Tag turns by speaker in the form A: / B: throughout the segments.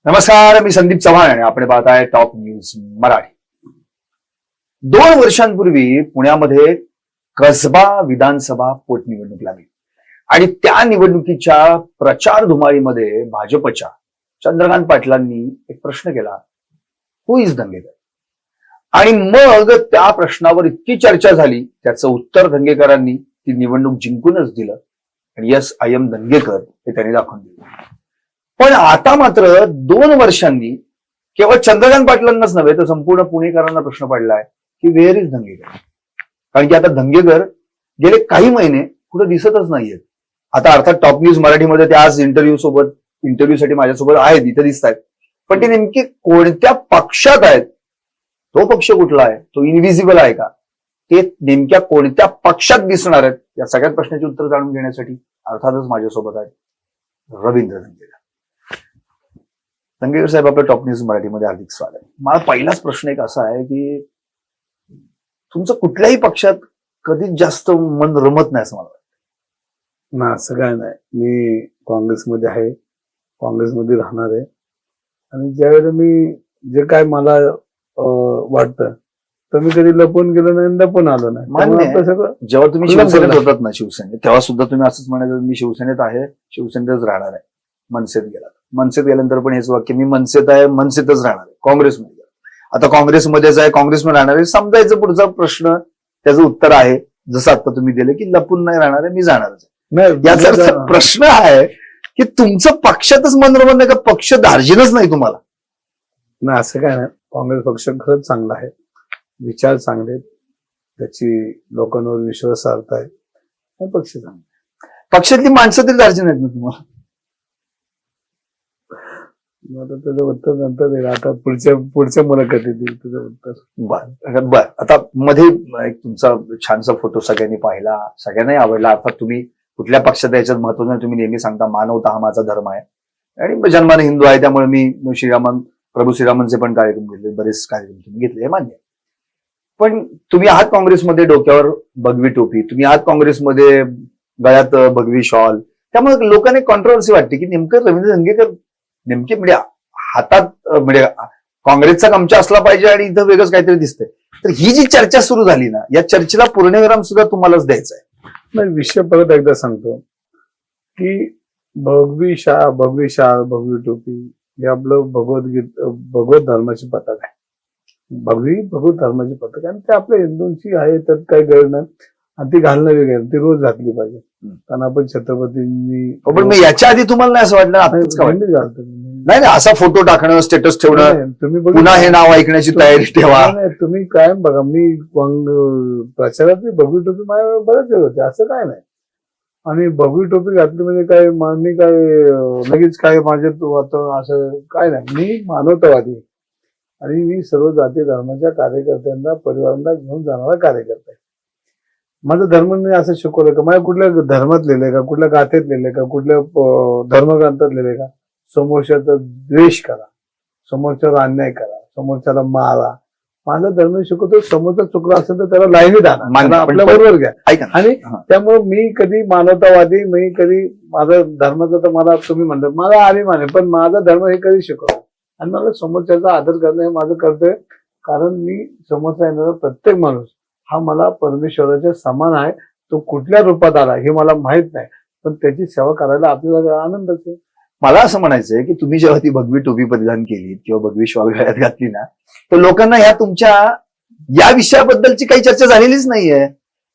A: नमस्कार, मी संदीप चव्हाण आणि आपण पाहताय टॉप न्यूज मराठी. 2 वर्षांपूर्वी पुण्यामध्ये कसबा विधानसभा पोटनिवडणूक लागली आणि त्या निवडणुकीच्या प्रचार धुमाळीमध्ये भाजपच्या चंद्रकांत पाटलांनी एक प्रश्न केला, हु इज दंगेकर. आणि मग त्या प्रश्नावर इतकी चर्चा झाली, त्याचं उत्तर दंगेकरांनी ती निवडणूक जिंकूनच दिलं आणि यस, आय एम दंगेकर हे त्यांनी दाखवून दिलं. पण आता मात्र 2 वर्षांनी केवळ चंद्रकांत पाटलांनाच नव्हे तर संपूर्ण पुणेकरांना प्रश्न पडलाय की वेअर इज दंगेकर. कारण की आता दंगेकर गेले काही महिने कुठे दिसतच नाहीयेत. आता अर्थात टॉप न्यूज मराठीमध्ये ते आज इंटरव्ह्यूसाठी माझ्यासोबत आहेत, इथे दिसत आहेत, पण ते नेमके कोणत्या पक्षात आहेत, तो पक्ष कुठला आहे, तो इनव्हिजिबल आहे का, ते नेमक्या कोणत्या पक्षात दिसणार आहेत, या सगळ्याच प्रश्नाची उत्तर जाणून घेण्यासाठी अर्थातच माझ्यासोबत आहेत रवींद्र दंगेकर. दंगेकर साहेब, आपल्या टॉप न्यूज मराठीमध्ये हार्दिक स्वागत. मला पहिलाच प्रश्न एक असा आहे की तुमचं कुठल्याही पक्षात कधीच जास्त मन रमत नाही असं मला वाटतं.
B: ना, असं काय नाही. मी काँग्रेसमध्ये आहे, काँग्रेसमध्ये राहणार आहे. आणि ज्यावेळेला मी जे काय मला वाटतं तर मी कधी लपून गेलो नाही, लपून आलो नाही.
A: मान्य आहे.
B: सगळं
A: जेव्हा तुम्ही शिवसेनेत होतात ना, शिवसेनेत, तेव्हा सुद्धा तुम्ही असंच म्हणायचं, मी शिवसेनेत आहे, शिवसेनेतच राहणार आहे. मनसेत गेला, मनसेत गेल्यानंतर पण हेच वाक्य, मी मनसेत आहे, मनसेतच राहणार आहे. काँग्रेसमध्ये गेला, आता काँग्रेसमध्येच आहे, काँग्रेसमध्ये राहणार आहे. समजायचं पुढचा प्रश्न त्याचं उत्तर आहे जसं आता तुम्ही दिलं की लपून नाही राहणार आहे, मी जाणारच आहे. याचा अर्थ प्रश्न आहे की तुमचं पक्षातच मन रमत नाही का, पक्ष धार्जिनच नाही तुम्हाला?
B: नाही, असं काय नाही. काँग्रेस पक्ष खरंच चांगला आहे, विचार चांगले, त्याची लोकांवर विश्वासार्हता आहे, पक्ष चांगला.
A: पक्षातली माणसं तरी धार्जिन आहेत ना तुम्हाला?
B: आता त्याचं उत्तर नंतर देईल, आता पुढच्या मुलाखतीत देईल तुझं उत्तर.
A: बर. आता मध्ये एक तुमचा छानसा फोटो सगळ्यांनी पाहिला, सगळ्यांनाही आवडला. अर्थात तुम्ही कुठल्या पक्षात याच्यात महत्व नाही, तुम्ही नेहमी सांगता मानवता हा माझा धर्म आहे आणि जन्माने हिंदू आहे, त्यामुळे मी प्रभू श्रीरामांचे पण कार्यक्रम घेतले, बरेच कार्यक्रम तुम्ही घेतले, हे मान्य. पण तुम्ही आहात काँग्रेसमध्ये, डोक्यावर भगवी टोपी, तुम्ही आहात काँग्रेसमध्ये, गळ्यात भगवी शॉल, त्यामुळे लोकांना कॉन्ट्रोवर्सी वाटते की नेमकं रवींद्र दंगेकर नेमके म्हणजे हातात म्हणजे काँग्रेसचा कमचा असला पाहिजे आणि इथं वेगळंच काहीतरी दिसतंय. तर ही जी चर्चा सुरू झाली ना, या चर्चेला पूर्णविराम सुद्धा तुम्हालाच द्यायचा आहे.
B: नाही, विषय परत एकदा सांगतो की भगवी भगवी टोपी हे आपलं भगवत धर्माची पताक आहे. भगवत धर्माची पताक आहे आणि ते आपल्या हिंदूंची आहे, त्यात काही गरज नाही. आणि ती घालणं वेगळं, ती रोज घातली पाहिजे. कारण आपण छत्रपतींनी.
A: पण मग याच्या आधी तुम्हाला नाही असं वाटलं?
B: घालतो
A: नाही, असा फोटो टाकणं, स्टेटस ठेवणं,
B: तुम्ही
A: पुन्हा हे नाव ऐकण्याची तयारी ठेवा.
B: तुम्ही काय बघा, मी प्रचारात भगवी टोपी माझ्या बऱ्याच वेळ होते, असं काय नाही. आणि भगवी टोपी घातली म्हणजे काय, मी काय लगेच काय माझे असं काय नाही. मी मानवतावादी आणि मी सर्व जाती धर्माच्या कार्यकर्त्यांना, परिवारांना घेऊन जाणारा कार्यकर्ता आहे. माझा धर्म मी असं शिकवलं का, माझ्या कुठल्या धर्मात लिहिलंय का, कुठल्या गाथेत लिहिलंय का, कुठल्या धर्मग्रंथात लिहिलंय का, समोरच्याचा द्वेष करा, समोरच्यावर अन्याय करा, समोरच्याला मारा. माझा धर्म शिकवतो, समोरचा चुकला असेल तर त्याला लाईनीत आणा, आपल्या बरोबर घ्या. आणि त्यामुळे मी कधी मानवतावादी, मी कधी माझा धर्माचा, तर मला तुम्ही म्हणतात मला अभिमान आहे, पण माझा धर्म हे कधी शिकवतो आणि मला समोरच्याचा आदर करणं हे माझं कर्तव्य. कारण मी समोरचा येणारा प्रत्येक माणूस हा मला परमेश्वराच्या समान आहे. तो कुठल्या रूपात आला हे मला माहित नाही, पण त्याची सेवा करायला आपल्याला आनंदच आहे.
A: मला असं म्हणायचंय की तुम्ही जेव्हा ती भगवी टोपी परिधान केली किंवा भगवी शॉल गळ्यात घातली ना, तर लोकांना ह्या तुमच्या या विषयाबद्दलची काही चर्चा झालेलीच नाहीये.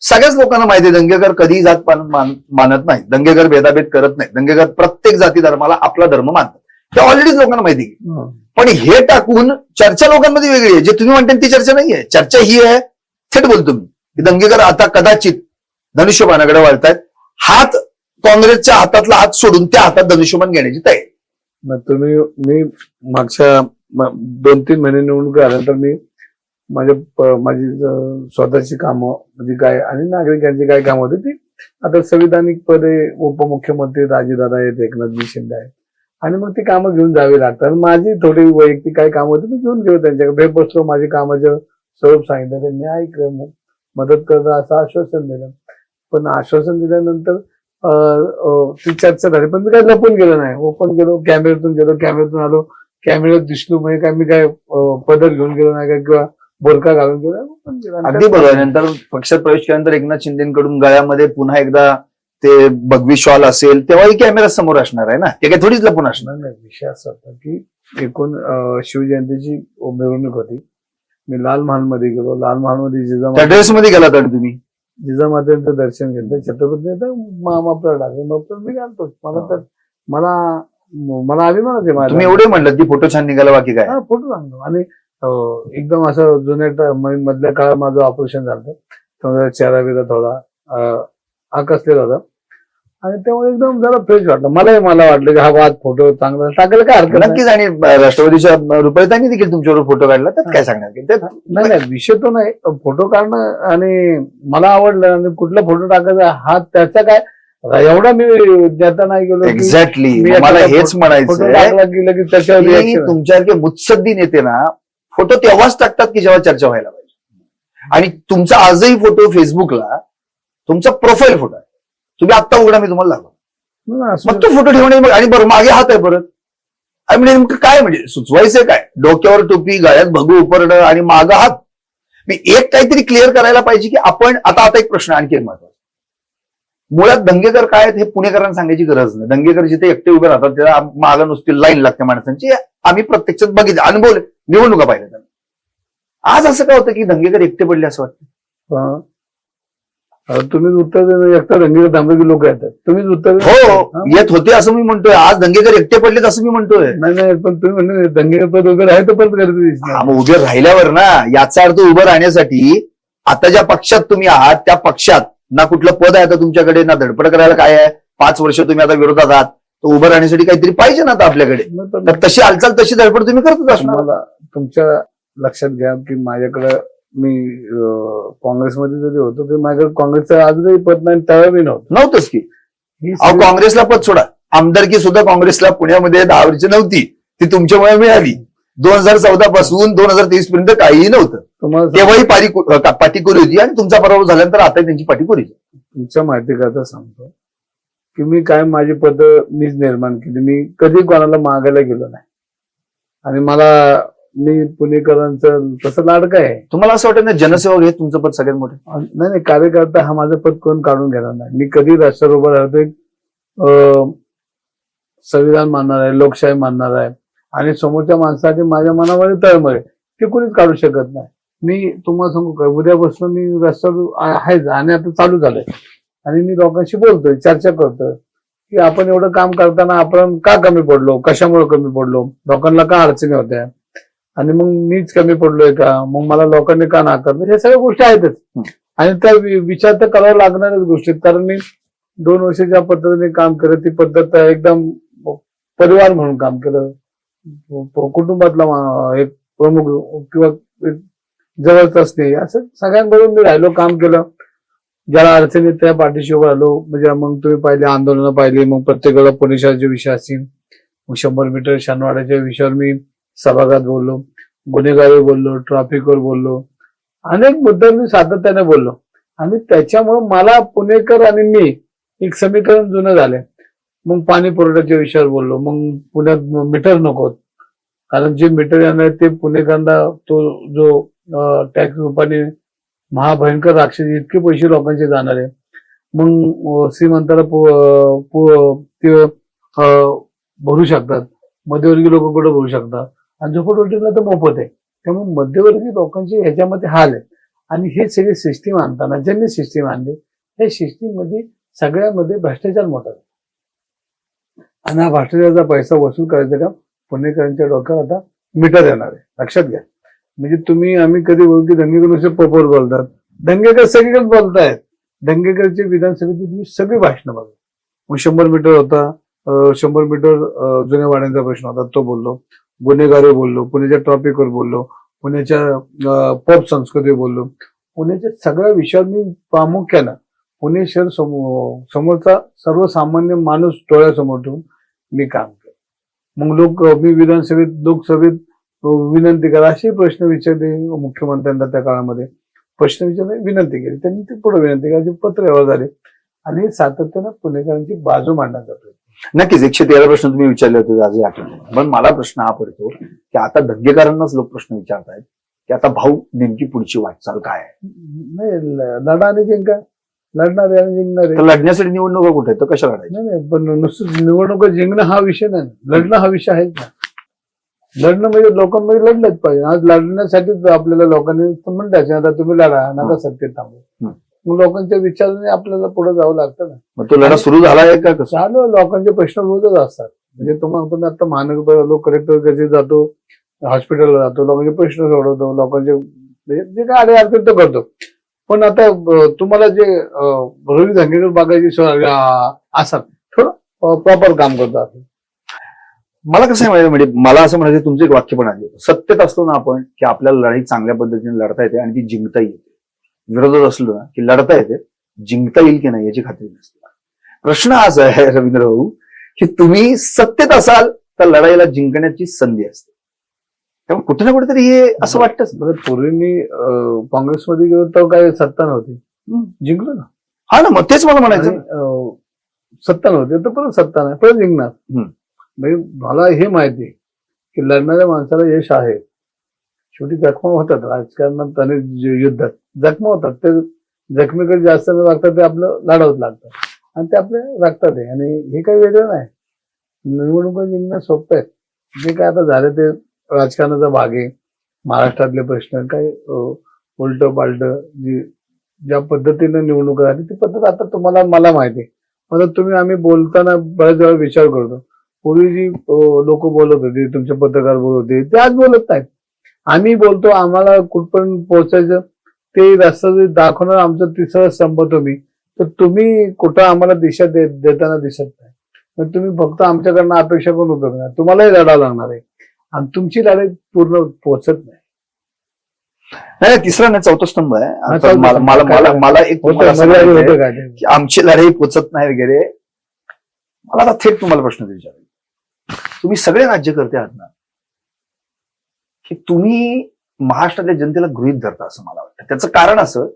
A: सगळ्याच लोकांना माहिती आहे दंगेकर कधीही जात मानत नाही, दंगेकर भेदाभेद करत नाही, दंगेकर प्रत्येक जाती धर्माला आपला धर्म मानतात, ते ऑलरेडीच लोकांना माहिती आहे. पण हे टाकून चर्चा लोकांमध्ये वेगळी आहे. जे तुम्ही म्हणता ती चर्चा नाहीये. चर्चा ही आहे, थेट बोलतो मी, की दंगेकर आता कदाचित धनुष्यबाणाकडे वळतायत, हात काँग्रेसच्या हातातला हात सोडून त्या हातात धनुष्यबाण घेण्याची तयारी.
B: मी मागच्या 2-3 महिने निवडणूक आल्यानंतर मी माझी स्वतःची कामं म्हणजे काय आणि नागरिकांची काय कामं होती ती आता संविधानिक पदे उपमुख्यमंत्री राजेदादा आहेत, एकनाथजी शिंदे आहेत आणि मग ती कामं घेऊन जावी लागतात. माझी थोडी वैयक्तिक काय कामं होती, मी घेऊन गेलो त्यांच्याकडे, भेट बसलो, माझी कामाचं स्वरूप सांगितलं, त्यांनी ऐकलं, मदत करणं असं आश्वासन दिलं. पण आश्वासन दिल्यानंतर ती चर्चा झाली, पण मी काही लपून गेलो नाही, ओपन गेलो, कॅमेऱ्यातून आलो, कॅमेऱ्यात दिसलो म्हणजे काय मी काय पदर घेऊन गेलो नाही का किंवा बोरका घालून गेला.
A: अगदी बरोबर. नंतर पक्षात प्रवेश केल्यानंतर एकनाथ शिंदेकडून गळ्यामध्ये पुन्हा एकदा ते भगवी शॉल असेल तेव्हाही कॅमेरा समोर असणार आहे ना, ते काय थोडीच लपून असणार.
B: नाही, विषय असा होता की एकूण शिवजयंतीची मिरवणूक होती. मी लाल महालमध्ये गेलो. लाल महालमध्ये
A: त्या ड्रेसमध्ये गेला तर तुम्ही
B: जिजामातेचं दर्शन घेतलं. छत्रपती मापला टाकलं. मग मी घालतो. मला अभिमानच आहे माझा.
A: तुम्ही एवढे म्हणलं की फोटो छान निघाला, बाकी काय.
B: हा, फोटो सांगतो. आणि एकदम असं जुन्या मधल्या काळात माझं ऑपरेशन झालं, तेव्हा चेहरा बिरा थोडा आकसलेला होता आणि त्यामुळे एकदम जरा फ्रेश वाटलं. मला वाटलं की हा वाद फोटो चांगला टाकायला काय हरकत नाही.
A: नक्कीच. आणि राष्ट्रवादीच्या रुपयातांनी देखील तुमच्यावर फोटो काढला, त्यात काय सांगणार की
B: नाही, विषय तो नाही. फोटो काढणं आणि मला आवडलं आणि कुठला फोटो टाकायचा हा त्याचा काय एवढा मी देता नाही गेलो.
A: एक्झॅक्टली. मला हेच म्हणायचं
B: टाकला गेलं की त्याच्यावर
A: तुमच्यासारखे मुत्सद्दी नेते ना फोटो तेव्हाच टाकतात की जेव्हा चर्चा व्हायला पाहिजे. आणि तुमचा आजही फोटो फेसबुकला तुमचा प्रोफाईल फोटो आहे. तुम्ही आत्ता उघडा, मी तुम्हाला दाखवतो. मग तो फोटो ठेवणे आणि बरं मागे हात आहे परत. म्हणजे नेमकं काय म्हणजे सुचवायचंय काय? डोक्यावर टोपी, गळ्यात भगू उपरणं आणि मागं हात. मी एक काहीतरी क्लिअर करायला पाहिजे की आपण आता एक प्रश्न आणखी एक महत्वाचा. मुळात दंगेकर काय आहेत हे पुणेकरांना सांगायची गरज नाही. दंगेकर जिथे एकटे उभे राहतात त्याला मागं नुसती लाईन लागते माणसांची. आम्ही प्रत्यक्षात बघितलं, अनुभवले, निवडणुका पाहिल्या त्यांना. आज असं काय होतं की दंगेकर एकटे पडले असं वाटतं?
B: तुम्हीच उत्तर देणं. एकटा दंगेकर थांबले लोक येतात. तुम्हीच उत्तर
A: हो, येत होते असं मी म्हणतोय. आज दंगेकर एकटे पडलेत असं मी म्हणतोय.
B: नाही, पण तुम्ही म्हणले दंगेकर पद उभे राहिले तर परत करते.
A: उभे राहिल्यावर ना, याचा अर्थ उभं राहण्यासाठी आता ज्या पक्षात तुम्ही आहात त्या पक्षात ना कुठलं पद आहे आता तुमच्याकडे, ना धडपड करायला काय आहे. 5 वर्ष तुम्ही आता विरोधात आहात, तर उभं राहण्यासाठी काहीतरी पाहिजे ना आता आपल्याकडे. तर तशी हालचाल, तशी धडपड तुम्ही करतच असणार.
B: मला तुमच्या लक्षात घ्या की माझ्याकडे मी काँग्रेसमध्ये जरी होतो तरी माझ्याकडे काँग्रेसचं आजही पद नाही, त्यावेळी
A: नव्हतंच की. काँग्रेसला पद सोडा, आमदारकी सुद्धा काँग्रेसला पुण्यामध्ये 10 वर्ष नव्हती, ती तुमच्यामुळे मिळाली. 2014 पासून 2023 पर्यंत काहीही नव्हतं. तेव्हाही पाठीकोरी होती आणि तुमचा पराभव झाल्यानंतर आता त्यांची पाठीकोरी.
B: तुमच्या माहिती करता सांगतो की मी काय माझी पद मीच निर्माण केली. मी कधी कोणाला मागायला गेलो नाही आणि मी पुणेकरांचं तसं लाडकं आहे.
A: तुम्हाला असं वाटतं ना जनसेवक हे तुमचं पद सगळ्यात मोठं?
B: नाही, कार्यकर्ता हा माझं पद कोण काढून घेणार नाही. मी कधी रस्त्यावर उभं राहतो, संविधान मानणार आहे, लोकशाही मानणार आहे आणि समोरच्या माणसासाठी माझ्या मनामध्ये तळमळ आहे, ते कोणीच काढू शकत नाही. मी तुम्हाला सांगू काय, उद्यापासून मी रस्त्यावर आहेच आणि आता चालू झालंय आणि मी लोकांशी बोलतोय, चर्चा करतोय की आपण एवढं काम करताना आपण का कमी पडलो, कशामुळे कमी पडलो, लोकांना का अडचणी होत्या आणि मग मीच कमी पडलोय का, मग मला लोकांनी का नाकारलं, हे सगळ्या गोष्टी आहेतच. आणि त्या विचार तर करावं लागणारच गोष्टी. कारण मी 2 वर्ष ज्या पद्धतीने काम केलं ती पद्धत एकदम परिवार म्हणून काम केलं. कुटुंबातला एक प्रमुख किंवा जवळच असते असं सगळ्यांबरोबर मी राहिलो, काम केलं. ज्याला अडचणी त्या पाठीशी उभं राहिलो. म्हणजे मग तुम्ही पाहिले आंदोलनं पाहिली, मग प्रत्येकाला पोलिसांचे विषय असतील, मग 100 मीटर शनिवाड्याच्या विषयावर मी सभागृहात बोललो, गुन्हेगारी बोललो, ट्रॅफिकवर बोललो, अनेक मुद्दे मी सातत्याने बोललो. आणि त्याच्यामुळे मला पुणेकर आणि मी एक समीकरण जुनं झाले. मग पाणी पुरवठ्याच्या विषयावर बोललो. मग पुण्यात मीटर नको, कारण जे मीटर येणार ते पुणेकरांना तो जो टॅक्स रूपाने महाभयंकर राक्षस, इतके पैसे लोकांचे जाणार आहे. मग श्रीमंताला ते भरू शकतात, मध्यवर्गीय लोक कुठे भरू शकतात आणि झोपडपट्टीला तर मोफत आहे. त्यामुळे मध्यवर्गीय लोकांचे ह्याच्यामध्ये हाल आहेत. आणि हे सगळे सिस्टीम आणताना ज्यांनी सिस्टीम आणली, त्या सिस्टीम मध्ये सगळ्यामध्ये भ्रष्टाचार मोठा आहे. आणि हा भ्रष्टाचाराचा पैसा वसूल करायचा का पुणेकरांच्या डोक्यावर आता मीटर येणार आहे, लक्षात घ्या. म्हणजे आम्ही कधी बोलू की दंगेकर पपोर बोलतात, दंगेकर सगळीकडे बोलतायत. दंगेकरचे विधानसभेची तुम्ही सगळी भाषणं बघा. मग 100 मीटर होता, 100 मीटर जुन्या वाड्यांचा प्रश्न होता, तो बोललो. गुन्हेगारी बोललो, पुण्याच्या ट्रॉफिकवर बोललो, पुण्याच्या पब संस्कृती बोललो. पुण्याच्या सगळ्या विषयावर मी प्रामुख्यानं पुणे शहर समोरचा सर्वसामान्य माणूस डोळ्यासमोर ठेवून मी काम केलं. मग मी विधानसभेत, लोकसभेत विनंती करा असे प्रश्न विचारले मुख्यमंत्र्यांना. त्या काळामध्ये प्रश्न विचारले, विनंती केली, त्यांनी ते पुढे विनंती करायची, पत्र व्यवहार झाले आणि सातत्यानं पुणेकरांची बाजू मांडण्याचा प्रयत्न.
A: नक्कीच 113 प्रश्न तुम्ही विचारले होते आजही आठवले. पण मला प्रश्न हा पडतो की आता दंगेकरांनाच लोक प्रश्न विचारतायत की आता भाऊ नेमकी पुढची वाटचाल काय आहे.
B: नाही लढा आणि जिंका, लढणार आणि जिंकणार
A: तर लढण्यासाठी निवडणुका कुठे आहेत, तर कशा लढायच्या.
B: नाही पण नुसतं निवडणुका जिंकणं हा विषय नाही, लढणं हा विषय आहेच ना. लढणं म्हणजे लोकांमध्ये लढलंच पाहिजे. आज लढण्यासाठीच आपल्याला लोकांनी म्हणतात आता तुम्ही लढा, नका सत्तेत थांबू. मग लोकांच्या विचाराने आपल्याला पुढे जावं लागतं ना.
A: मग तो लढा सुरू झाला आहे का कसं.
B: चालू लोकांचे प्रश्न रोजच असतात. म्हणजे तुम्ही आता महानगर लोक कलेक्टर कधी जातो, हॉस्पिटलला जातो, लोकांचे प्रश्न सोडवतो, लोकांचे जे काय अडे अडचण तो करतो. पण आता तुम्हाला जे रवी धंगेकर बागायची असतात थोडं प्रॉपर काम करतात.
A: मला कसं आहे म्हणजे मला असं म्हणायचं, तुमचं एक वाक्य पण आहे, सत्तेत असलो ना आपण की आपल्याला लढाई चांगल्या पद्धतीने लढता येते आणि ती जिंकता येते. विरोधात असलो ना की लढता येते, जिंकता येईल की नाही याची खात्री नसते. प्रश्न असा आहे रवींद्र भाऊ की तुम्ही सत्तेत असाल तर लढाईला जिंकण्याची संधी असते. त्यामुळे कुठे ना कुठेतरी हे असं वाटतंच.
B: पूर्वी मी काँग्रेसमध्ये गेलो तर काही सत्ता नव्हती, जिंकलो ना.
A: हा ना, मग तेच मला म्हणायचं.
B: सत्ता नव्हती तर परत सत्ता नाही, परत जिंकणार. म्हणजे मला हे माहिती आहे की लढणाऱ्या माणसाला यश आहे. शेवटी जखमा होतात राजकारणात आणि युद्धात जखमा होतात. ते जखमीकडे जास्त न लागतात, ते आपलं लढावत लागतं आणि ते आपले लागतात. आणि हे काही वेगळं नाही. निवडणुका जिंकणं सोपं आहे. जे काय आता झालं ते राजकारणाचा भाग आहे. महाराष्ट्रातले प्रश्न काय उलट पालट ज्या पद्धतीने निवडणुका झाली ती पद्धत आता तुम्हाला मला माहिती आहे. आता तुम्ही आम्ही बोलताना बऱ्याच वेळा विचार करतो. पूर्वी जी लोक बोलत होते, तुमचे पत्रकार बोलत होते, ते आज बोलत नाहीत. आम्ही बोलतो, आम्हाला कुठपर्यंत पोहोचायचं ते रस्ता दाखवणार आमचं तिसरं स्तंभ तुम्ही. तर तुम्ही कुठं आम्हाला दिशा देताना दिसत नाही. मग तुम्ही फक्त आमच्याकडनं अपेक्षा करून उपयोग नाही. तुम्हालाही लढावं लागणार आहे आणि तुमची लढाई पूर्ण पोहोचत नाही.
A: नाही, तिसरा नाही चौथा स्तंभ आहे. मला एक की आमची लढाई पोचत नाही वगैरे. मला आता थेट तुम्हाला प्रश्न विचारायचा, तुम्ही सगळे राज्यकर्ते आहात ना, की तुम्ही महाराष्ट्रातल्या जनतेला गृहीत धरता असं मला वाटतं. त्याचं कारण असं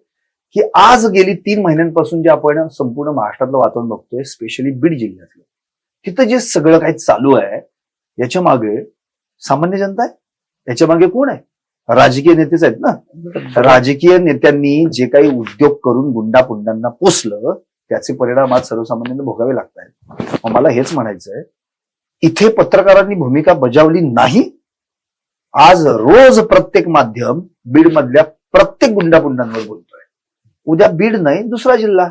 A: की आज गेली 3 महिन्यांपासून जे आपण संपूर्ण महाराष्ट्रातलं वातावरण बघतोय, स्पेशली बीड जिल्ह्यातलं, तिथं जे सगळं काही चालू आहे याच्या मागे सामान्य जनता आहे. याच्या मागे कोण आहे? राजकीय नेतेच आहेत ना. राजकीय नेत्यांनी जे काही उद्योग करून गुंडापुंडांना पोसलं त्याचे परिणाम आज सर्वसामान्यांना भोगावे लागत आहेत. मला हेच म्हणायचंय, इथे पत्रकारांनी भूमिका बजावली नाही. आज रोज प्रत्येक माध्यम बीड मधल्या प्रत्येक गुंडापुंडांवर बोलतोय. उद्या बीड नाही दुसरा जिल्हा.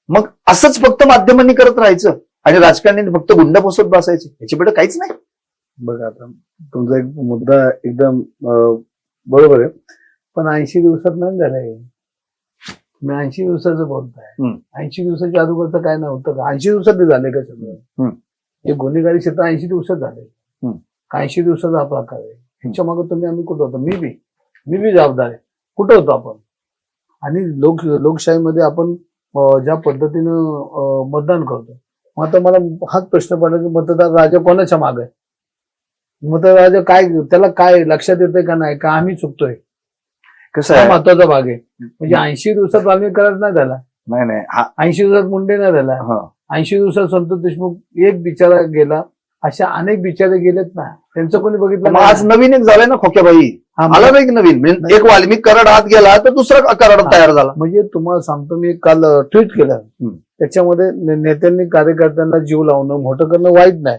A: मग असंच फक्त माध्यमांनी करत राहायचं आणि राजकारण्यांनी फक्त गुंड पोसत बसायचे, याच्यापुढे काहीच नाही.
B: बघा आता तुमचा एक मुद्दा एकदम बरोबर आहे. पण 80 दिवसात नाही झालंय. मी 80 दिवसाचं बोलताय. 80 दिवसाच्या अगोदरचं काय नव्हतं का? 80 दिवसात ते झाले का सगळं? हे गुन्हेगारी क्षेत्र 80 दिवसात झाले. 80 दिवसाचा हा प्रकार आहे. ह्याच्या मागे तुम्ही आम्ही कुठं होतो? मी बी जबाबदार आहे. कुठं होतो आपण? आणि लोकशाहीमध्ये आपण ज्या पद्धतीनं मतदान करतो, मग आता मला हाच प्रश्न पडला की मतदार राजा कोणाच्या मागे आहे? मतदार राजा काय, त्याला काय लक्षात येतंय का नाही, का आम्ही चुकतोय?
A: कसं
B: हा
A: आहे,
B: महत्वाचा भाग आहे. म्हणजे 80 दिवसात आम्ही करत नाही झाला.
A: नाही
B: 80 दिवसात मुंडे नाही झाला. 80 दिवसात संतोष देशमुख एक बिचारा गेला. अशा अनेक बिचारे गेलेत ना, त्यांचं कोणी बघितलं?
A: आज नवीन एक झालंय ना खोक्याबाई, आला नाही नवीन. एक वाल्मिक कराड आत गेला तर दुसरा कराड तयार झाला.
B: म्हणजे तुम्हाला सांगतो, मी काल ट्विट केलं, त्याच्यामध्ये नेत्यांनी कार्यकर्त्यांना जीव लावणं मोठं करणं वाईट नाही,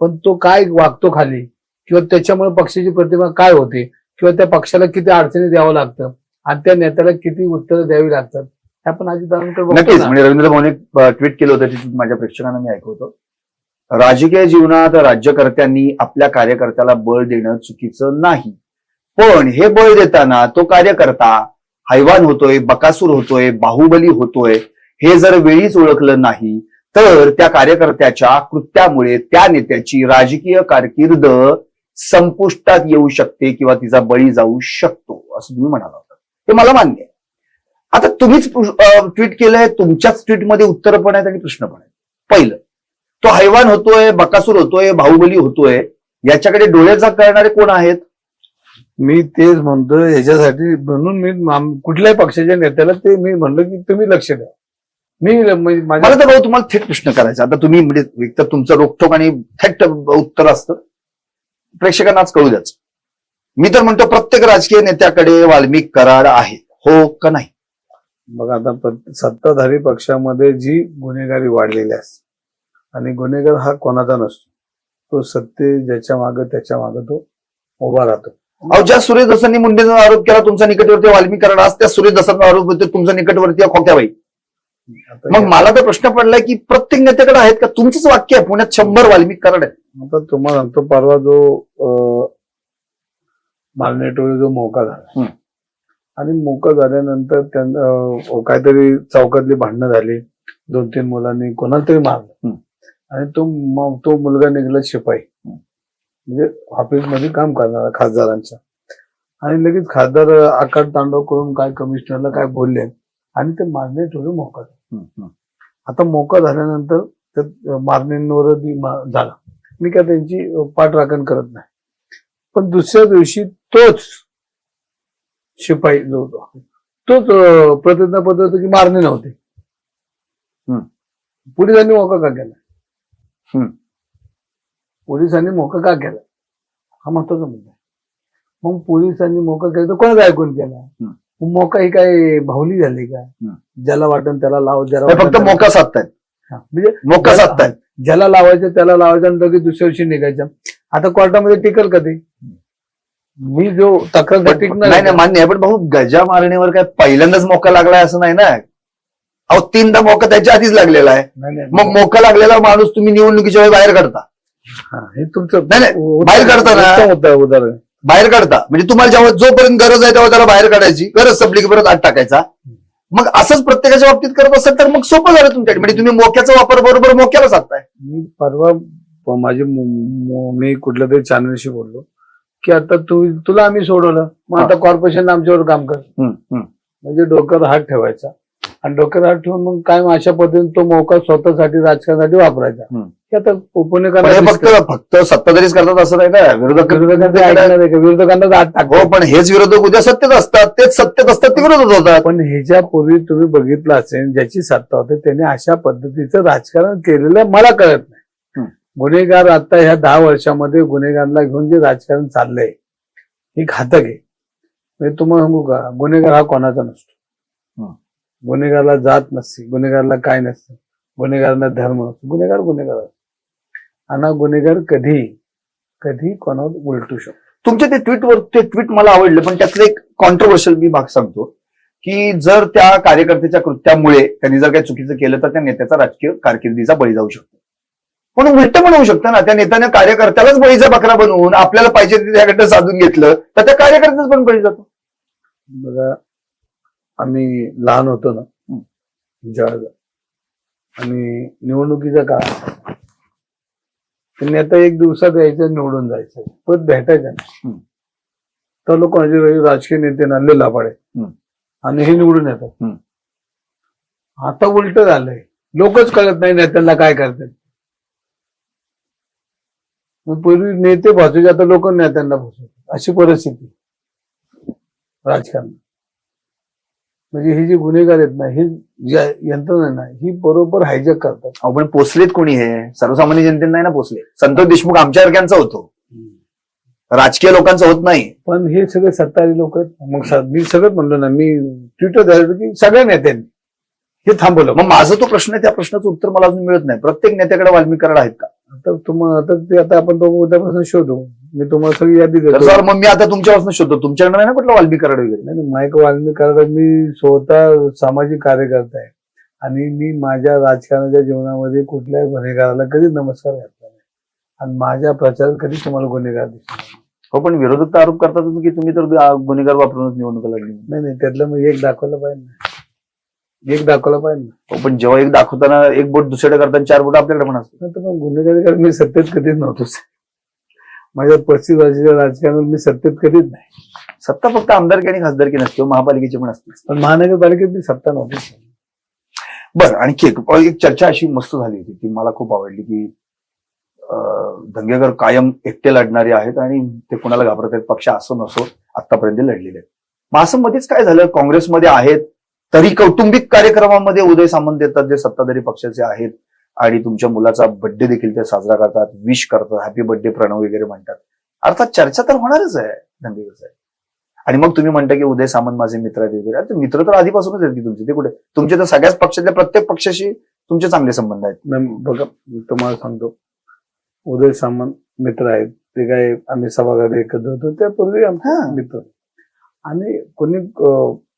B: पण तो काय वागतो खाली, किंवा त्याच्यामुळे पक्षाची प्रतिमा काय होते, किंवा त्या पक्षाला किती अडचणी द्यावं लागतं आणि त्या नेत्याला किती उत्तरं द्यावी लागतात, हे आपण अजितदादांकडे
A: नक्कीच. म्हणजे रवींद्र भाऊने ट्विट केलं होतं, तिथे माझ्या प्रेक्षकांना मी ऐकवतो. राजकीय जीवनात राज्यकर्त्यांनी आपल्या कार्यकर्त्याला बळ देणं चुकीचं नाही, पण हे बळ देताना तो कार्यकर्ता हैवान होतोय, बकासूर होतोय, बाहुबली होतोय हे जर वेळीच ओळखलं नाही तर त्या कार्यकर्त्याच्या कृत्यामुळे त्या नेत्याची राजकीय कारकीर्द संपुष्टात येऊ शकते किंवा तिचा बळी जाऊ शकतो, असं तुम्ही म्हणाला होता. ते मला मान्य आहे. आता तुम्हीच ट्विट केलंय, तुमच्याच ट्विटमध्ये उत्तर पण आहेत आणि प्रश्न पण आहेत. पहिलं, तो हैवान होतोय, बकासूर होतोय, बाहुबली होतोय, याच्याकडे डोळ्याचा करणारे कोण आहेत?
B: मी तेच म्हणतोय. ह्याच्यासाठी म्हणून मी कुठल्याही पक्षाच्या नेत्याला ते मी म्हणलं की तुम्ही लक्ष द्या. माझ्या
A: मला तर भाऊ तुम्हाला थेट प्रश्न करायचा. आता तुम्ही म्हणजे एक तर तुमचं रोखठोक आणि थेट उत्तर असतं, प्रेक्षकांना आज कळू द्याच. मी तर म्हणतो प्रत्येक राजकीय नेत्याकडे वाल्मिक कराड आहे, हो का नाही?
B: बघा आता सत्ताधारी पक्षामध्ये जी गुन्हेगारी वाढलेली असते, आणि गुन्हेगार हा कोणाचा नसतो, तो सत्य ज्याच्या मागे त्याच्या मागे तो उभा राहतो.
A: अहो, ज्या सुरेश दसांनी मुंडेचा आरोप केला तुमच्या निकटवर्ती वाल्मिक कराड, आज त्या सुरेश दसांचा आरोप होतो तुमच्या निकटवर्ती खोक्याबाई.
B: आता
A: मग मला तर प्रश्न पडलाय की प्रत्येक नेत्याकडे आहेत का? तुमचंच वाक्य आहे पुण्यात 100 वाल्मिक कराड आहेत.
B: आता तुम्हाला सांगतो, परवा जो मालने टोळी जो मोका झाला, आणि मोका झाल्यानंतर त्यांना काहीतरी चौकातली भांडणं झाली, 2-3 मुलांनी कोणाला तरी मारलं, आणि तो मुलगा निघाला शिपाई, म्हणजे ऑफिसमध्ये काम करणारा खासदारांच्या, आणि लगेच खासदार आकाड तांडव करून काय कमिशनरला काय बोलले, आणि ते मारणे टोळी मोका झाला. आता मोका झाल्यानंतर त्या मारणींवर झाला, मी काय त्यांची पाठराखण करत नाही, पण दुसऱ्या दिवशी तोच शिपाई जो होता तोच प्रतिज्ञापत्र होतं की मारणे नव्हते. पोलिसांनी मोका का केला? पोलिसांनी मोका का केला हा महत्वाचा मुद्दा आहे. मग पोलिसांनी मोका केला तर कोणाचा ऐकून केला? मोका ही काय भावली झाली का? ज्याला वाटन त्याला लाव, ज्याला
A: फक्त मोका साधतायत,
B: म्हणजे
A: मोका साधतायत,
B: ज्याला लावायचं त्याला लावायचं, आणि लगेच दुसऱ्या दिवशी निघायचं. आता कोर्टामध्ये टिकल का ते? मी जो तक्रार टिकणार
A: नाही मान्य आहे, पण भाऊ गजा मारण्यावर काय पहिल्यांदाच मोका लागलाय असं नाही ना. अहो 3दा मोका त्याच्या आधीच लागलेला आहे. मग मोका लागलेला माणूस तुम्ही निवडणुकीच्या वेळी बाहेर काढता?
B: हे तुमचं
A: नाही बाहेर काढता ना,
B: उदाहरण
A: बाहेर काढता म्हणजे तुम्हाला जेव्हा जोपर्यंत गरज आहे तेव्हा त्याला बाहेर काढायची, गरज संपली की परत आत टाकायचा. मग असंच प्रत्येकाच्या बाबतीत करत असेल तर मग सोपं झालं तुमच्याकडे, म्हणजे तुम्ही मोक्याचा वापर बरोबर मोक्याला साधताय.
B: मी परवा मी कुठल्या तरी चॅनलशी बोललो की आता तुला आम्ही सोडवलं, मग आता कॉर्पोरेशन आमच्यावर काम कर, म्हणजे डोक्यावर हात ठेवायचा, आणि डोक्यावर हात ठेवून मग काय अशा पद्धतीने तो मोका स्वतःसाठी राजकारणासाठी वापरायचा. की आता
A: फक्त सत्ताधारीच करतात असं नाही ना,
B: विरोधकांना हात टाक.
A: हो, पण हेच विरोधक उद्या सत्तेत असतात, तेच सत्तेत असतात ते विरोधक होतात.
B: पण ह्याच्यापूर्वी तुम्ही बघितलं असेल, ज्याची सत्ता होते त्याने अशा पद्धतीचं राजकारण केलेलं मला कळत नाही. गुन्हेगार आता ह्या 10 वर्षामध्ये गुन्हेगारांना घेऊन जे राजकारण चाललंय हे घातक आहे. म्हणजे तुम्हाला सांगू का, गुन्हेगार हा कोणाचा नसतो, गुन्हेगारला जात नसते, गुन्हेगारला काय नसतं, गुन्हेगारांना धर्म नसतो, गुन्हेगार गुन्हेगार असतो, आणि गुन्हेगार कधी कोणावर उलटू शकतो.
A: तुमच्या ते ट्विट मला आवडलं, पण त्यातलं एक कॉन्ट्रोवर्शियल मी भाग सांगतो की जर त्या कार्यकर्त्याच्या कृत्यामुळे त्यांनी जर काही चुकीचं केलं तर त्या नेत्याचा राजकीय कारकिर्दीचा बळी जाऊ शकतो. पण उलट पण होऊ शकतं ना, त्या नेत्याने कार्यकर्त्यालाच बळीचा बकरा बनवून आपल्याला पाहिजे त्याकडनं साधून घेतलं तर त्या कार्यकर्त्याच पण बळी जातो.
B: बघा, आम्ही लहान होतो ना ज्यावेळेला, आणि निवडणुकीचा काळ, त्यांनी आता 1 दिवसात यायचं, निवडून जायचं, पण भेटायचं ना, तर लोक म्हणजे राजकीय नेते नाले लापाडे आणि हे निवडून येतात. आता उलट झालंय, लोकच कळत नाही नेत्यांना काय करतात. पूर्वी नेते भाजूचे, आता लोक नेत्यांना भाजवतात, अशी परिस्थिती राजकारण. म्हणजे हे जे गुन्हेगार आहेत ना, ही यंत्रणा ना, ही बरोबर हायजॅक करतात.
A: आपण पोचलेत कोणी? हे सर्वसामान्य जनतेने नाही ना पोचले. संतोष देशमुख आमच्यासारख्यांचा होतो, राजकीय लोकांचं होत नाही.
B: पण हे सगळे सत्ताधारी लोक आहेत. मग मी सगळं म्हणलो ना, मी ट्विटर द्यायला की सगळ्या नेत्यांनी हे थांबवलं.
A: मग माझा तो प्रश्न आहे, त्या प्रश्नाचं उत्तर मला अजून मिळत नाही. प्रत्येक नेत्याकडे वाल्मिक कराड आहेत का?
B: आता आपण तो उद्यापासून शोधू. मी तुम्हाला सगळी यादी देतो.
A: सर, मग मी आता तुमच्यापासून शोधतो, तुमच्याकडे नाही ना कुठला वाल्मिक कराड वगैरे?
B: नाही, माईक वाल्मिक कराड, मी स्वतः सामाजिक कार्यकर्ता आहे, आणि मी माझ्या राजकारणाच्या जीवनामध्ये कुठल्याही गुन्हेगाराला कधी नमस्कार घातला नाही, आणि माझ्या प्रचारात कधी तुम्हाला गुन्हेगार दिसला.
A: हो, पण विरोधक तर आरोप करतात की तुम्ही तर गुन्हेगार वापरूनच निवडणुका लागली.
B: नाही, त्यातलं मग एक दाखवलं पाहिजे ना, एक दाखवलं पाहिजे ना.
A: हो, पण जेव्हा एक दाखवताना एक बोट दुसऱ्याकडे करताना 4 बोट आपल्याकडे पण असतात.
B: तर मग गुन्हेगारी मी सत्तेत कधीच नव्हतोच. माझ्या 35 वर्षाच्या राजकारणात मी सत्तेत कधीच नाही.
A: सत्ता फक्त आमदारकी आणि खासदारकी नसते, महापालिकेची पण असते.
B: पण महानगरपालिकेत मी सत्ता नव्हती.
A: बरं, आणखी एक चर्चा अशी मस्त झाली होती, ती मला खूप आवडली, की धंगेकर कायम एकटे लढणारे आहेत आणि ते कोणाला घाबरत आहेत, पक्ष असो नसो आतापर्यंत लढलेले आहेत. मग असं मध्येच काय झालं, काँग्रेसमध्ये आहेत तरी कौटुंबिक कार्यक्रमामध्ये उदय सामंत येतात जे सत्ताधारी पक्षाचे आहेत आणि तुमच्या मुलाचा बर्थडे देखील ते साजरा करतात, विश करतात, हॅपी बर्थडे प्रणव वगैरे म्हणतात. अर्थात चर्चा तर होणारच आहे धंगेकर साहेब. आणि मग तुम्ही म्हणता की उदय सामंत माझे मित्र आहेत वगैरे. अरे मित्र तर आधीपासूनच आहेत की तुमचे, ते कुठे? तुमचे तर सगळ्याच पक्षातल्या प्रत्येक पक्षाशी तुमचे चांगले संबंध आहेत.
B: बघा तुम्हाला सांगतो, उदय सामंत मित्र आहेत, ते काय आम्ही सभागृहात एकत्र होतो त्यापूर्वी आमचे मित्र. आणि कोणी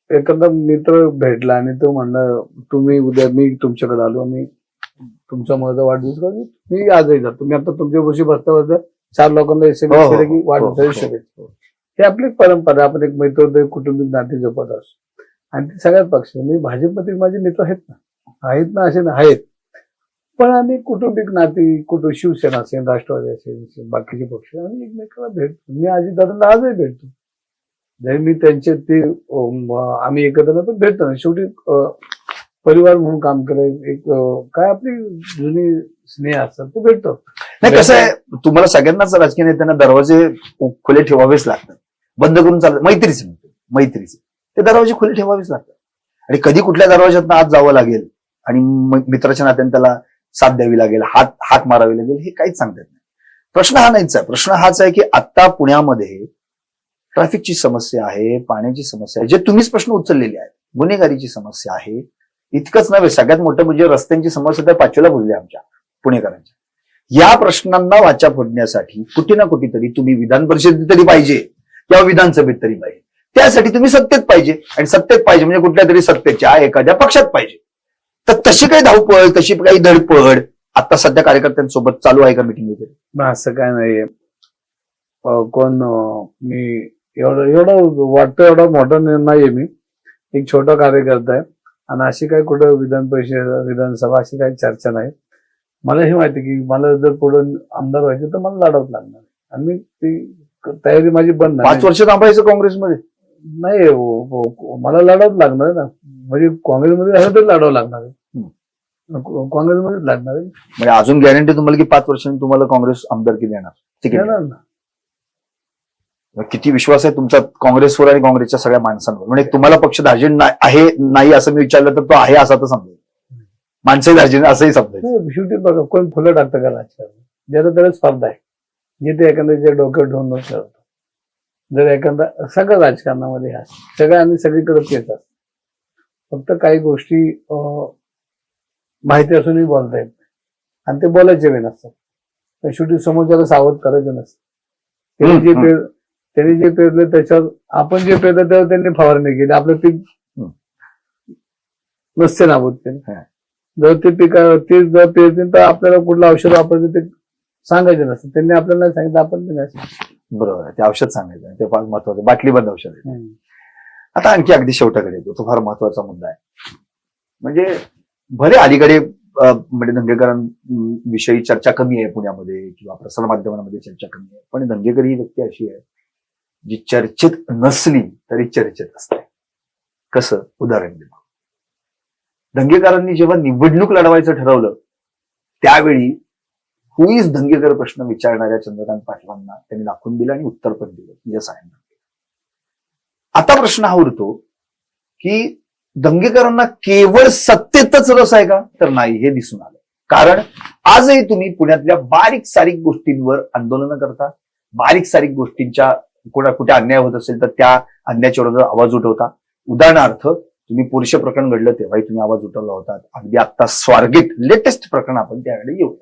B: एखादा मित्र भेटला आणि तो म्हणला तुम्ही उद्या, मी तुमच्याकडे आलो आणि तुमचा माझा वाढदिवस करू, मी आजही जातो. तुम्ही आता तुमच्या गोष्टी बसता बसता 4 लोकांना SMS केले की वाढदिवसाची शुभेच्छा. ही आपली परंपरा, आपण एक मैत्री कुटुंबिक नाते जपत असतो. आणि ते सगळ्यात पक्ष, मी भाजपमध्ये माझे मित्र आहेत ना असे ना आहेत, पण आम्ही कुटुंबिक नाती, शिवसेना असेल, राष्ट्रवादी असेल, बाकीचे पक्ष, आम्ही एकमेकाला भेटतो. मी अजितदादांना आजही भेटतो, जरी मी त्यांचे ते आम्ही एकत्र पण भेटतो ना. शेवटी परिवार म्हणून काम करायचं, एक काय आपली जुनी स्नेह असतात ते भेटतो.
A: नाही कसं आहे, तुम्हाला सगळ्यांनाच राजकीय नेत्यांना दरवाजे खुले ठेवावेच लागतात, बंद करून चालत. मैत्रीचे ते दरवाजे खुले ठेवावेच लागतात. आणि कधी कुठल्या दरवाज्यातनं आत जावं लागेल आणि मित्राच्या नात्याने त्याला साथ द्यावी लागेल, हाक मारावी लागेल, हे काहीच सांगता येत नाही. प्रश्न हा नाहीच आहे. प्रश्न हाच आहे की आता पुण्यामध्ये ट्रॅफिकची समस्या आहे, पाण्याची समस्या आहे, जे तुम्हीच प्रश्न उचललेले आहेत, गुन्हेगारीची समस्या आहे. इतकंच नव्हे, सगळ्यात मोठं म्हणजे रस्त्यांची समस्या तर पाचवीला पुजली आमच्या पुणेकरांच्या. या प्रश्नांना वाचा फोडण्यासाठी कुठे ना कुठेतरी तुम्ही विधान परिषदेत तरी पाहिजे किंवा विधानसभेत तरी पाहिजे. त्यासाठी तुम्ही सत्तेत पाहिजे, आणि सत्तेत पाहिजे म्हणजे कुठल्या तरी सत्तेच्या एखाद्या पक्षात पाहिजे. तर तशी काही धावपळ, तशी काही धडपड आता सध्या कार्यकर्त्यांसोबत चालू आहे का मीटिंग वगैरे?
B: असं काय नाहीये. कोण मी एवढं वाटतं, एवढा मोठा नाहीये, मी एक छोटा कार्यकर्ता आहे. आणि अशी काही कुठं विधान परिषद, विधानसभा अशी काही चर्चा नाही. मला हे माहिती की मला जर पुढे आमदार व्हायचं तर मला लढावं लागणार, आणि ती तयारी माझी बंद नाही.
A: 5 वर्ष थांबायचं काँग्रेसमध्ये
B: नाही, मला लढावं लागणार ना. म्हणजे काँग्रेसमध्ये असं तरी लढावं लागणार आहे, काँग्रेसमध्येच लागणार आहे.
A: म्हणजे अजून गॅरंटी तुम्हाला की 5 वर्षांनी तुम्हाला काँग्रेस आमदारकी देणार, ठीक आहे
B: ना.
A: किती विश्वास आहे तुमचा काँग्रेसवर आणि काँग्रेसच्या सगळ्या माणसांवर? म्हणजे तुम्हाला पक्ष धार्जिन आहे नाही असं मी विचारलं तर तो आहे असा तर समजेल, माणसंही धार्जिन असंही समजेल.
B: शेवटी बघा, कोण फुलं टाकतं का राजकारण? ज्याला त्याला स्पर्धा आहे, जिथे एखाद्याच्या डोक्यात ढोंग ठरतो. जर एखादा सगळं राजकारणामध्ये सगळं आणि सगळीकडे येतात, फक्त काही गोष्टी माहिती असूनही बोलता येत नाही, आणि ते बोलायचे वेळ नसतात. शेवटी समोरच्याला सावध करायचं नसतं. त्यांनी जे पेरले त्याच्यावर, आपण जे पेरलं त्यावर त्यांनी फवारणी केली, आपलं पीक नसते नाबूद केलं. जर ते जर पेरतील तर आपल्याला कुठलं औषध वापरायचं ते सांगायचं नसतं. त्यांनी आपल्याला नाही सांगितलं, आपण ते नाही सांगितलं.
A: बरोबर आहे, ते औषध सांगायचं, ते फार महत्वाचं, बाटलीबंद औषध आहे. आता आणखी अगदी शेवटाकडे येतो, तो फार महत्वाचा मुद्दा आहे. म्हणजे भले अलीकडे म्हणजे दंगेकरांविषयी चर्चा कमी आहे पुण्यामध्ये किंवा प्रसारमाध्यमांमध्ये चर्चा कमी आहे, पण दंगेकर ही व्यक्ती अशी आहे जी चर्चेत नसली तरी चर्चेत असते. कसं? उदाहरण देतो, दंगेकरांनी जेव्हा निवडणूक लढवायचं ठरवलं त्यावेळी हु इज दंगेकर प्रश्न विचारणाऱ्या चंद्रकांत पाटलांना त्यांनी दाखवून दिलं आणि उत्तर पण दिलं, यस आय एम. आता प्रश्न हा उरतो की दंगेकरांना केवळ सत्तेतच रस आहे का? तर नाही, हे दिसून आलं. कारण आजही तुम्ही पुण्यातल्या बारीक सारीक गोष्टींवर आंदोलनं करता, बारीक सारीक गोष्टींच्या कुठे अन्याय होत असेल तर त्या अन्यायाच्या विरोधात आवाज उठवता. उदाहरणार्थ, तुम्ही पुरुष प्रकरण घडलं तेव्हाही तुम्ही आवाज उठवला होता. अगदी आता स्वारगेट लेटेस्ट प्रकरण, आपण त्याकडे येऊ.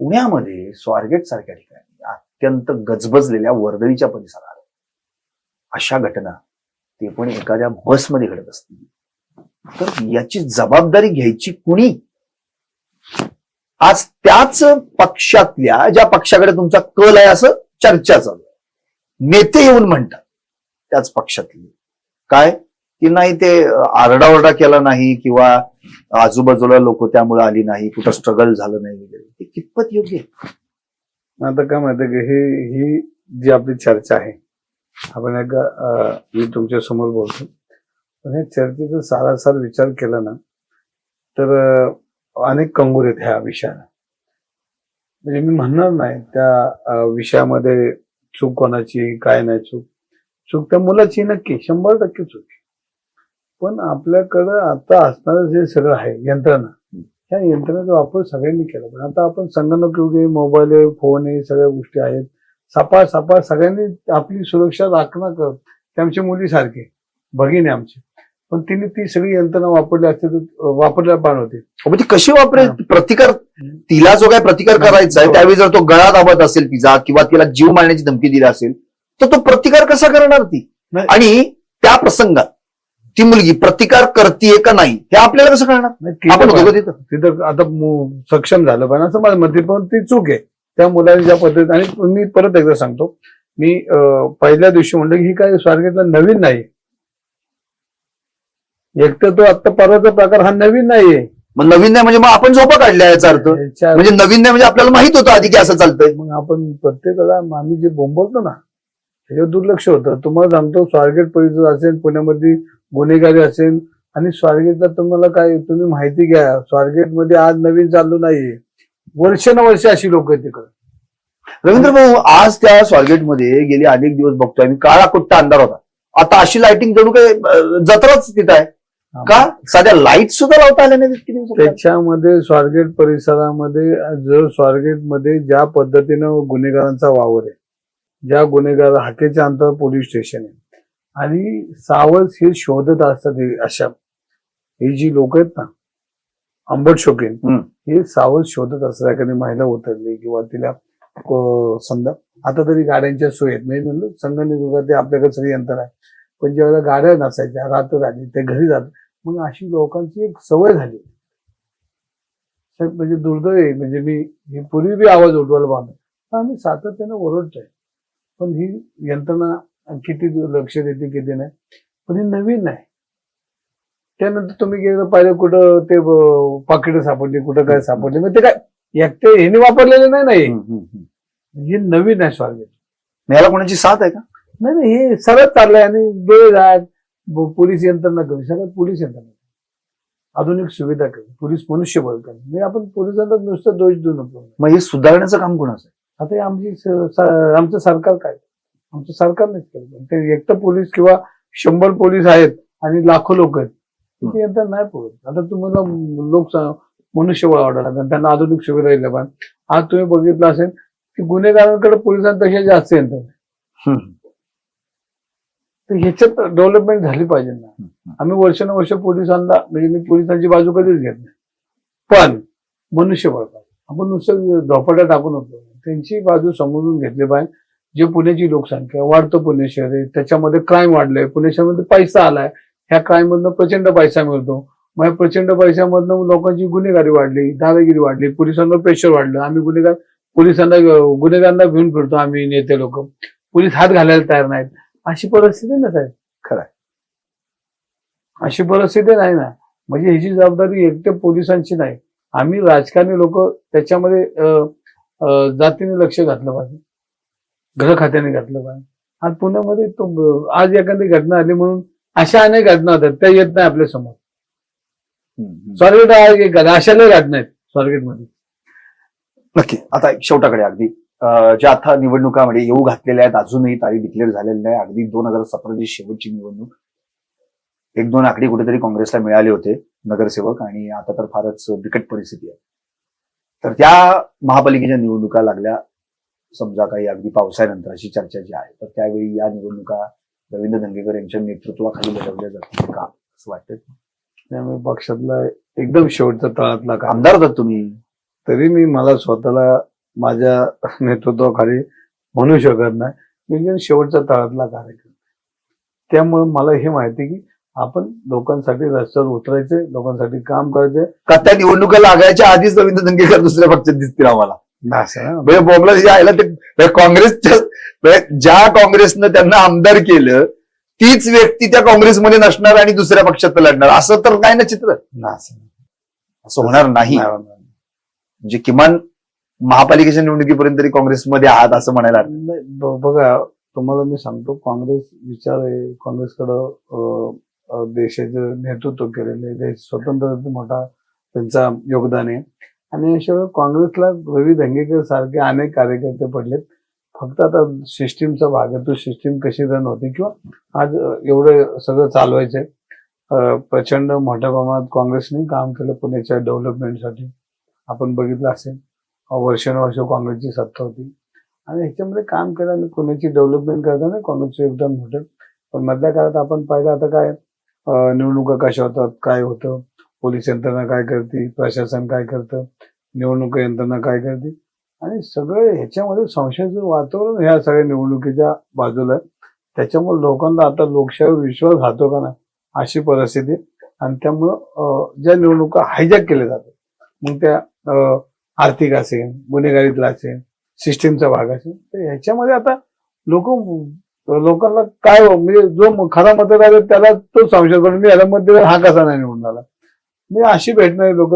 A: पुण्यामध्ये स्वारगेट सारख्या ठिकाणी अत्यंत गजबजलेल्या वर्दळीच्या परिसरात अशा घटना, ते पण एखाद्या बसमध्ये घडत असतील तर याची जबाबदारी घ्यायची कुणी? आज त्याच पक्षातल्या, ज्या पक्षाकडे तुमचा कल आहे असं चर्चा चालू आहे, नेते येऊन म्हणतात त्याच पक्षातले काय की नाही, ते आरडाओरडा केला नाही किंवा आजूबाजूला लोक त्यामुळे आली नाही, कुठं स्ट्रगल झालं नाही वगैरे, ते कितपत योग्य आहे?
B: आता काय माहिती की ही जी आपली चर्चा आहे, आपण एकदा मी तुमच्या समोर बोलतो, पण या चर्चेचा सारासार विचार केला ना तर अनेक कंगोर आहेत ह्या विषयाला. म्हणजे मी म्हणणार नाही त्या विषयामध्ये चूक कोणाची, काय नाही चूक. चूक त्या मुलाची नक्की 100% चूक. पण आपल्याकडं आता असणारं जे सगळं आहे यंत्रणा, ह्या यंत्रणेचा वापर सगळ्यांनी केला पण आता आपण संगणक युग आहे, मोबाईल आहे, फोन आहे, सगळ्या गोष्टी आहेत. सपाट सगळ्यांनी आपली सुरक्षा राखणं कर. ते आमची मुली सारखे भगिनी आमची, पण तिने ती सगळी यंत्रणा वापरली असते तर वापरल्या पाहिजे होती.
A: मग ती कशी वापरेल प्रतिकार? तिला जो काय प्रतिकार करायचा आहे त्यावेळी जर तो गळा दाबत असेल तिचा किंवा तिला जीव मारण्याची धमकी दिली असेल तर तो प्रतिकार कसा करणार ती? आणि त्या प्रसंगात ती मुलगी प्रतिकार करतीये का नाही हे आपल्याला कसं कळणार?
B: नाही,
A: आपण
B: तिथं
A: होतो तिथं.
B: तिथं आता सक्षम झालं पाहिजे असं माझं मत आहे, पण ती चूक आहे त्या मुलाने ज्या पद्धतीने. आणि मी परत एकदा सांगतो, मी पहिल्या दिवशी म्हणलं की ही काय स्वारगेटला नवीन नाही. एक तर तो आता परवाचा प्रकार हा नवीन नाहीये.
A: मग नवीन नाही म्हणजे मग आपण झोपा काढल्या याचा अर्थ
B: याच्या-
A: म्हणजे नवीन नाही म्हणजे आपल्याला माहित होतं आधी की असं चालतंय.
B: मग आपण प्रत्येक वेळा आम्ही जे बोंबवतो ना त्याच्यावर दुर्लक्ष होतं. तुम्हाला सांगतो, स्वारगेट परिसर असेल, पुण्यामध्ये गुन्हेगारी असेल, आणि स्वारगेटला तुम्हाला काय, तुम्ही माहिती घ्या, स्वारगेटमध्ये आज नवीन चालू नाहीये, वर्ष अशी लोक आहेत तिकडे.
A: रवींद्र भाऊ, आज त्या स्वारगेटमध्ये गेले अनेक दिवस बघतोय आम्ही, काळा कुट्टा अंधार होता. आता अशी लाइटिंग जणू काय जत्राच तिथं आहे का? साध्या लाईट सुद्धा लावता आल्या नाही इतके दिवस.
B: त्याच्यामध्ये स्वारगेट परिसरामध्ये जर स्वारगेटमध्ये ज्या पद्धतीनं गुन्हेगारांचा वावर आहे, ज्या गुन्हेगार हाकेच्या अंतर पोलीस स्टेशन आहे, आणि सावज हे शोधत असतात. ही जी लोक आहेत ना, अंबट शोकीन, हे सावज शोधत असतात. एखादी महिला उतरली किंवा तिला समजा, आता तरी गाड्यांच्या सोय आहेत, मी म्हणलं संगणक युगात आपल्याकडे सगळी यंत्रणा आहे, पण ज्यावेळेला गाड्या नसायच्या, रात्र झाली, ते घरी जात, मग अशी लोकांची एक सवय झाली. म्हणजे दुर्दैव आहे, म्हणजे मी पूर्वी बी आवाज उठवायला पाहतो, आम्ही सातत्यानं ओरडतोय, पण ही यंत्रणा किती लक्ष देते किती नाही. पण हे नवीन नाही. त्यानंतर तुम्ही गेलं पाहिजे कुठं ते पाकिट सापडली, कुठं काय सापडले, मग ते काय एकटे ह्याने वापरलेले नाही. हे नवीन आहे स्वारगेट.
A: याला कोणाची साथ आहे का?
B: नाही, हे सरळ चाललंय. आणि वेळ जात पोलीस यंत्रणा कमी, सगळ्यात पोलीस यंत्रणा आधुनिक सुविधा कमी, पोलीस मनुष्यबळ कमी. म्हणजे आपण पोलिसांना नुसतं दोष देऊ नको.
A: मग हे सुधारण्याचं काम कोणाचं आहे?
B: आता हे आमचं सरकार काय, आमचं सरकार नाहीच केलं. ते एक तर पोलीस किंवा 100 पोलीस आहेत आणि लाखो लोक आहेत, ते यंत्रणा नाही पोहोच. आता तुम्हाला लोक मनुष्यबळ वाढायला लागेल, त्यांना आधुनिक सुविधा दिल्या पाहिजे. आज तुम्ही बघितलं असेल की गुन्हेगारांकडे पोलिसांपेक्षा जास्त यंत्रणा. तर ह्याच्यात डेव्हलपमेंट झाली पाहिजे ना. आम्ही वर्षानुवर्ष पोलिसांना, म्हणजे मी पोलिसांची बाजू कधीच घेत नाही, पण मनुष्यबळ पाहिजे. आपण नुसतं झोपाट्या टाकून होतो, त्यांची बाजू समजून घेतली पाहिजे. जे पुण्याची लोकसंख्या वाढतो, पुणे शहर आहे, त्याच्यामध्ये क्राईम वाढलंय, पुणे शहरामध्ये पैसा आलाय, ह्या क्राईम मधनं प्रचंड पैसा मिळतो. मग प्रचंड पैशामधनं लोकांची गुन्हेगारी वाढली, दादागिरी वाढली, पोलिसांवर प्रेशर वाढलं. आम्ही गुन्हेगारांना घेऊन फिरतो, आम्ही नेते लोक, पोलीस हात घालायला तयार नाहीत. अशी परिस्थिती ना साहेब,
A: खरं आहे.
B: अशी परिस्थिती नाही ना. म्हणजे ह्याची जबाबदारी एकट्या पोलिसांची नाही. आम्ही राजकारणी लोक त्याच्यामध्ये जातीने लक्ष घातलं पाहिजे, गृह खात्याने घातलं पाहिजे. आज पुण्यामध्ये आज एखादी घटना आली म्हणून अशा अनेक घटना होतात, त्या येत नाही आपल्या समोर. स्वारगेट अशा लय घटना आहेत स्वारगेटमध्ये.
A: नक्की. आता शेवटाकडे अगदी ज्या आता निवडणुकामध्ये येऊ घातलेल्या आहेत, अजूनही तारीख डिक्लेअर झालेली नाही. अगदी 2017ची शेवटची निवडणूक, 1-2 आकडे कुठेतरी काँग्रेसला मिळाले होते नगरसेवक, आणि आता तर फारच बिकट परिस्थिती आहे. तर त्या महापालिकेच्या निवडणुका लागल्या समजा काही अगदी पावसाळ्यानंतर अशी चर्चा जी आहे, तर त्यावेळी या निवडणुका रवींद्र धंगेकर यांच्या नेतृत्वाखाली लढवल्या जातील का असं वाटतं?
B: त्यामुळे पक्षातला एकदम शेवटचा तळातला काम
A: आमदार होतात तुम्ही,
B: तरी मी मला स्वतःला माझ्या नेतृत्वाखाली म्हणू शकत नाही. एकदम शेवटचा तळातला कार्यक्रम. त्यामुळे मला हे माहिती की आपण लोकांसाठी रस्त्यावर उतरायचे, लोकांसाठी काम करायचे.
A: का त्या निवडणुका लागायच्या आधीच रवींद्र धंगेकर दुसऱ्या पक्षात दिसतील आम्हाला? म्हणजे बोमला जे आहे ना, ते काँग्रेसच्या, ज्या काँग्रेसनं त्यांना आमदार केलं तीच व्यक्ती त्या काँग्रेसमध्ये नसणार आणि दुसऱ्या पक्षात लढणार, असं तर काय ना चित्र? असं होणार नाही. म्हणजे किमान महापालिकेच्या निवडणुकीपर्यंत तरी काँग्रेसमध्ये आहात असं म्हणायला.
B: बघा, तुम्हाला मी सांगतो, काँग्रेस विचार आहे, काँग्रेसकडं देशाचं नेतृत्व केलेलं आहे, स्वतंत्र मोठा त्यांचा योगदान आहे. आणि अशा काँग्रेसला रवी धंगेकर सारखे अनेक कार्यकर्ते पडलेत. फक्त आता सिस्टीमचा भाग आहे, तो सिस्टीम कशी रन होते किंवा आज एवढं सगळं चालवायचंय. प्रचंड मोठ्या प्रमाणात काँग्रेसने काम केलं पुण्याच्या डेव्हलपमेंटसाठी. आपण बघितलं असेल वर्षानुवर्ष काँग्रेसची सत्ता होती आणि ह्याच्यामध्ये काम केलं आणि पुण्याची डेव्हलपमेंट करताना काँग्रेसचं योगदान मोठं. पण मधल्या काळात आपण पाहिलं आता काय निवडणुका कशा होतात, काय होतं, पोलीस यंत्रणा काय करते, प्रशासन काय करतं, निवडणूक यंत्रणा काय करते आणि सगळं ह्याच्यामध्ये संशयाचं वातावरण ह्या सगळ्या निवडणुकीच्या बाजूला आहे. त्याच्यामुळे लोकांना आता लोकशाहीवर विश्वास राहतो का ना अशी परिस्थिती आणि त्यामुळं ज्या निवडणुका हायजॅक केल्या जातात मग त्या आर्थिक असेल, गुन्हेगारीतला असेल, सिस्टीमचा भाग असेल, तर ह्याच्यामध्ये आता लोकांना काय म्हणजे जो खरा मतदार आहे त्याला तो संशय करून मी याला मत दिला हा कसा नाही निवडून आला. मी अशी भेटणारी लोक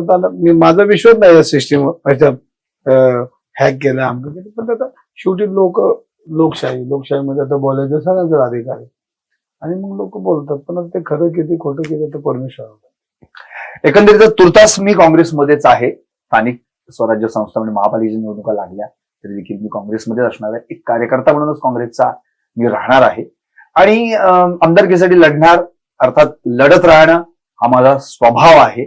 B: माझा विश्वास नाही या सिस्टीम ह्याच्यात हॅक केलं आमचं केलं. पण आता शेवटी लोकशाहीमध्ये आता बोलायचं सगळ्यांचा अधिकार आहे आणि मग लोक बोलतात. पण आता ते खरं किती खोटं किती तर परमेश्वर.
A: एकंदरीत तुर्तास मी काँग्रेसमध्येच आहे. स्थानिक स्वराज्य संस्था म्हणजे महापालिकेच्या निवडणुका लागल्या तरी देखील मी काँग्रेसमध्येच असणार आहे. एक कार्यकर्ता म्हणूनच काँग्रेसचा मी राहणार आहे आणि आमदारकीसाठी लढणार, अर्थात लढत राहणं हा माझा स्वभाव आहे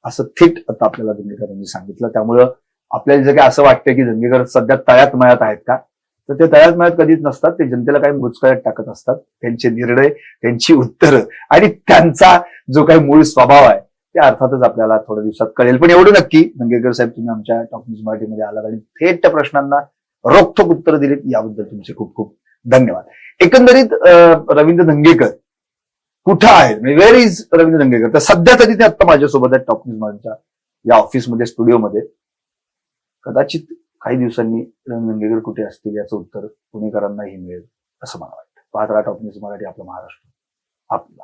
A: असं थेट आता आपल्याला दंगेकरांनी सांगितलं. त्यामुळं आपल्याला जे काही असं वाटतं की दंगेकर सध्या तळ्यात मळ्यात आहेत का, तर ते तळ्यात मळ्यात कधीच नसतात. ते जनतेला काही मुचकळ्यात टाकत असतात. त्यांचे निर्णय, त्यांची उत्तरं आणि त्यांचा जो काही मूळ स्वभाव आहे ते अर्थातच आपल्याला थोड्या दिवसात कळेल. पण एवढं नक्की दंगेकर साहेब तुम्ही आमच्या टॉप न्यूज मराठीमध्ये आलात आणि थेट त्या प्रश्नांना रोखठोक उत्तरं दिलीत याबद्दल तुमचे खूप खूप धन्यवाद. एकंदरीत रवींद्र दंगेकर कुठं आहेत म्हणजे वेअर इज रवींद्र दंगेकर, तर सध्या तरी ते आता माझ्यासोबत आहेत टॉप न्यूज मराठीच्या या ऑफिसमध्ये, स्टुडिओमध्ये. कदाचित काही दिवसांनी रवींद्र दंगेकर कुठे असतील याचं उत्तर पुणेकरांनाही मिळेल असं मला वाटतं. पाहत राहा टॉप न्यूज मराठी, आपला महाराष्ट्र आपला.